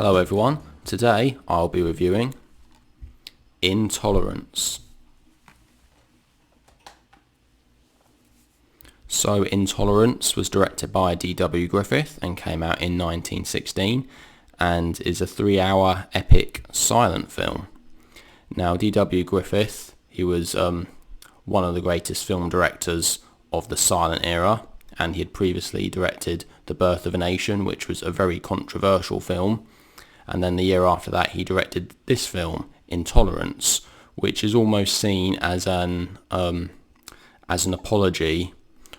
Hello everyone, today I'll be reviewing Intolerance. So Intolerance was directed by Griffith and came out in 1916 and is a 3-hour epic silent film. Now Griffith, he was one of the greatest film directors of the silent era, and he had previously directed The Birth of a Nation, which was a very controversial film. And then the year after that, he directed this film, Intolerance, which is almost seen as an apology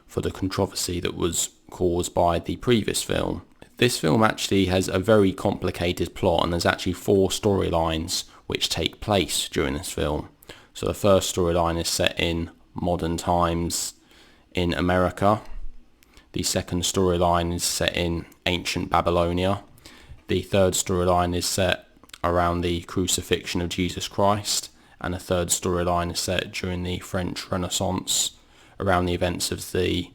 for the controversy that was caused by the previous film. This film actually has a very complicated plot, and there's actually 4 storylines which take place during this film. So the first storyline is set in modern times in America. The second storyline is set in ancient Babylonia. The third storyline is set around the crucifixion of Jesus Christ, and the third storyline is set during the French Renaissance, around the events of the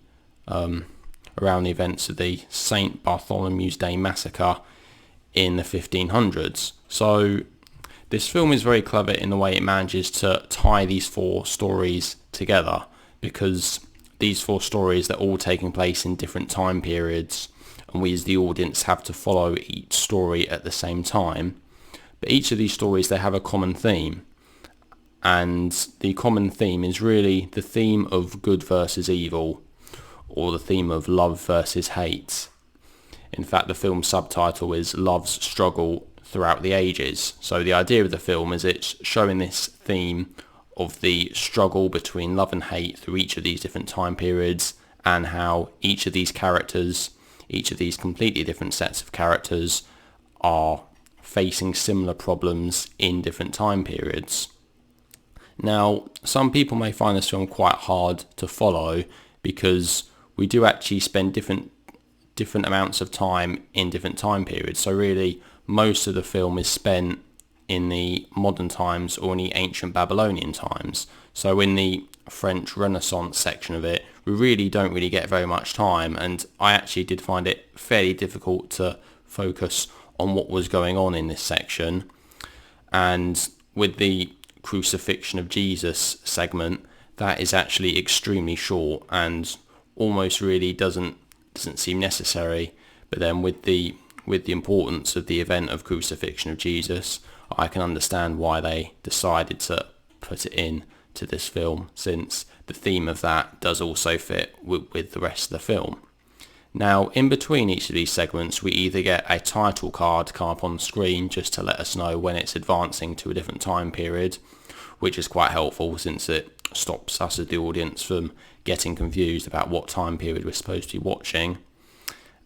St. Bartholomew's Day massacre in the 1500s. So this film is very clever in the way it manages to tie these 4 stories together, because these 4 stories, they're all taking place in different time periods, and we as the audience have to follow each story at the same time. But each of these stories, they have a common theme, and the common theme is really the theme of good versus evil, or the theme of love versus hate. In fact, the film's subtitle is Love's Struggle Throughout the Ages. So the idea of the film is it's showing this theme of the struggle between love and hate through each of these different time periods, and how each of these characters, each of these completely different sets of characters, are facing similar problems in different time periods. Now, some people may find this film quite hard to follow, because we do actually spend different amounts of time in different time periods. So really, most of the film is spent in the modern times or in the ancient Babylonian times. So in the French Renaissance section of it, we really don't get very much time, and I actually did find it fairly difficult to focus on what was going on in this section. And with the crucifixion of Jesus segment, that is actually extremely short and almost really doesn't seem necessary. But then with the importance of the event of crucifixion of Jesus, I can understand why they decided to put it in to this film, since the theme of that does also fit with the rest of the film. Now, in between each of these segments, we either get a title card come up on the screen just to let us know when it's advancing to a different time period, which is quite helpful since it stops us as the audience from getting confused about what time period we're supposed to be watching.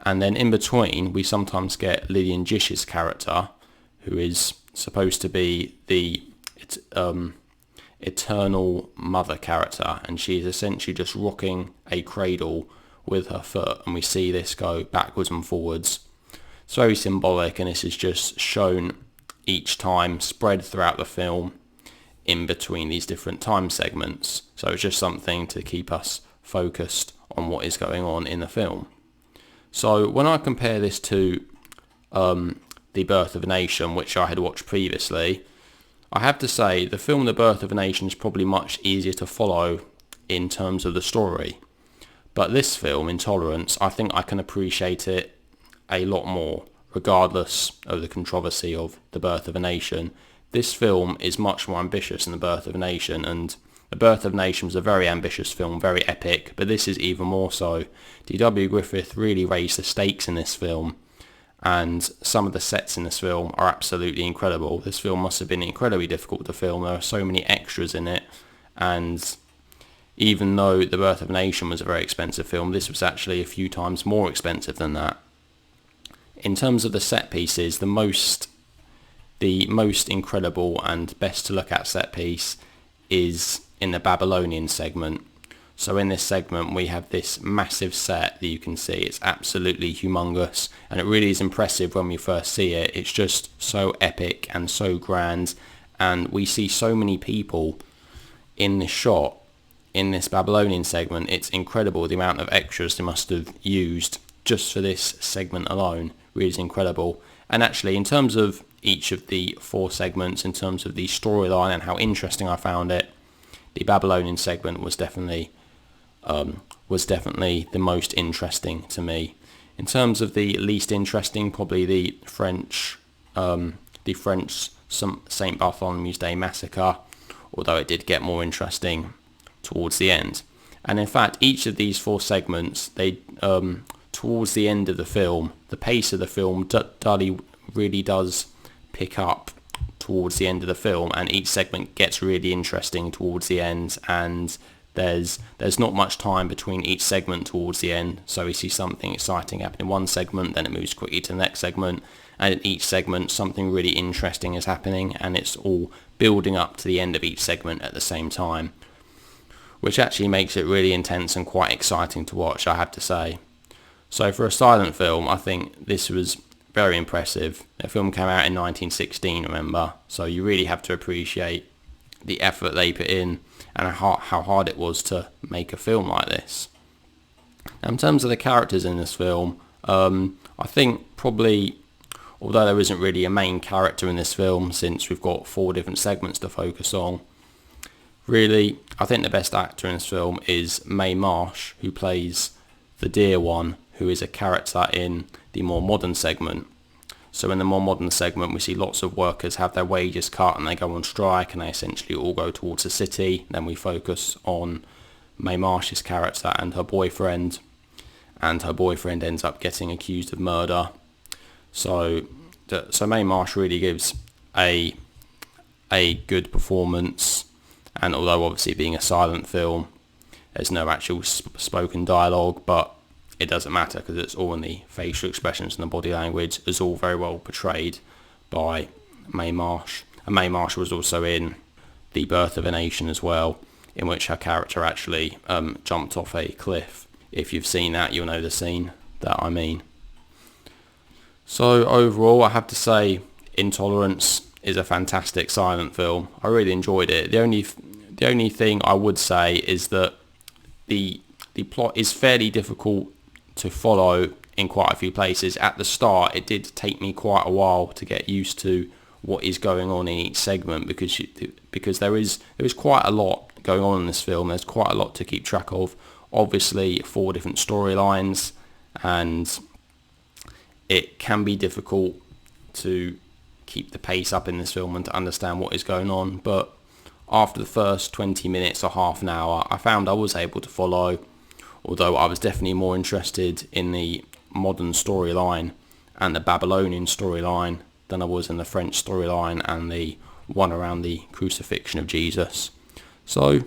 And then in between, we sometimes get Lillian Gish's character, who is supposed to be the eternal mother character, and she is essentially just rocking a cradle with her foot, and we see this go backwards and forwards. It's very symbolic, and this is just shown each time, spread throughout the film in between these different time segments. So it's just something to keep us focused on what is going on in the film. So when I compare this to The Birth of a Nation, which I had watched previously, I have to say the film The Birth of a Nation is probably much easier to follow in terms of the story. But this film, Intolerance, I think I can appreciate it a lot more, regardless of the controversy of The Birth of a Nation. This film is much more ambitious than The Birth of a Nation, and The Birth of a Nation was a very ambitious film, very epic, but this is even more so. Griffith really raised the stakes in this film, and some of the sets in this film are absolutely incredible. This film must have been incredibly difficult to film. There are so many extras in it, and even though The Birth of a Nation was a very expensive film, this was actually a few times more expensive than that. In terms of the set pieces, the most incredible and best to look at set piece is in the Babylonian segment. So in this segment we have this massive set that you can see. It's absolutely humongous, and it really is impressive when we first see it. It's just so epic and so grand, and we see so many people in this shot. In this Babylonian segment, it's incredible the amount of extras they must have used just for this segment alone. Really is incredible. And actually, in terms of each of the 4 segments, in terms of the storyline and how interesting I found it, the Babylonian segment was definitely the most interesting to me. In terms of the least interesting, probably the French St. Bartholomew's Day massacre, although it did get more interesting towards the end. And in fact, each of these 4 segments, they towards the end of the film, the pace of the film really does pick up towards the end of the film, and each segment gets really interesting towards the end, and there's not much time between each segment towards the end, so we see something exciting happen in one segment, then it moves quickly to the next segment, and in each segment something really interesting is happening, and it's all building up to the end of each segment at the same time, which actually makes it really intense and quite exciting to watch, I have to say. So for a silent film, I think this was very impressive. The film came out in 1916, remember, so you really have to appreciate the effort they put in and how hard it was to make a film like this. Now, in terms of the characters in this film, I think probably, although there isn't really a main character in this film since we've got 4 different segments to focus on, really, I think the best actor in this film is Marsh, who plays the dear one, who is a character in the more modern segment. So in the more modern segment, we see lots of workers have their wages cut and they go on strike, and they essentially all go towards the city. Then we focus on Mae Marsh's character and her boyfriend ends up getting accused of murder. So Mae Marsh really gives a good performance, and although obviously being a silent film, there's no actual spoken dialogue, but it doesn't matter because it's all in the facial expressions and the body language. It's all very well portrayed by Mae Marsh. And Mae Marsh was also in The Birth of a Nation as well, in which her character actually jumped off a cliff. If you've seen that, you'll know the scene that I mean. So overall, I have to say Intolerance is a fantastic silent film. I really enjoyed it. The only thing I would say is that the plot is fairly difficult to follow in quite a few places. At the start, it did take me quite a while to get used to what is going on in each segment, because there is quite a lot going on in this film. There's quite a lot to keep track of. Obviously, 4 different storylines, and it can be difficult to keep the pace up in this film and to understand what is going on. But after the first 20 minutes or half an hour, I found I was able to follow, although I was definitely more interested in the modern storyline and the Babylonian storyline than I was in the French storyline and the one around the crucifixion of Jesus. So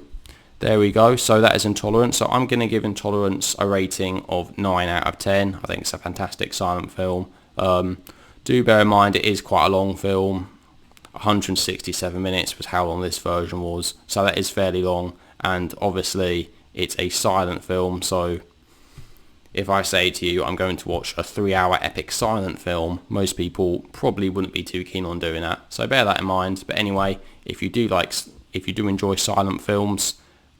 there we go. So that is Intolerance. So I'm going to give Intolerance a rating of 9 out of 10. I think it's a fantastic silent film. Do bear in mind it is quite a long film. 167 minutes was how long this version was. So that is fairly long, and obviously it's a silent film, so if I say to you I'm going to watch a 3-hour epic silent film, most people probably wouldn't be too keen on doing that. So bear that in mind. But anyway, if you do enjoy silent films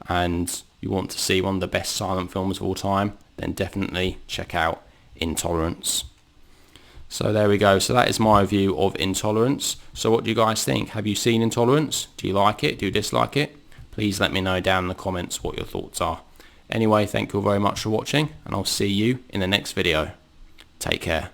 and you want to see one of the best silent films of all time, then definitely check out Intolerance. So there we go. So that is my view of Intolerance. So what do you guys think? Have you seen Intolerance? Do you like it? Do you dislike it? Please let me know down in the comments what your thoughts are. Anyway, thank you very much for watching, and I'll see you in the next video. Take care.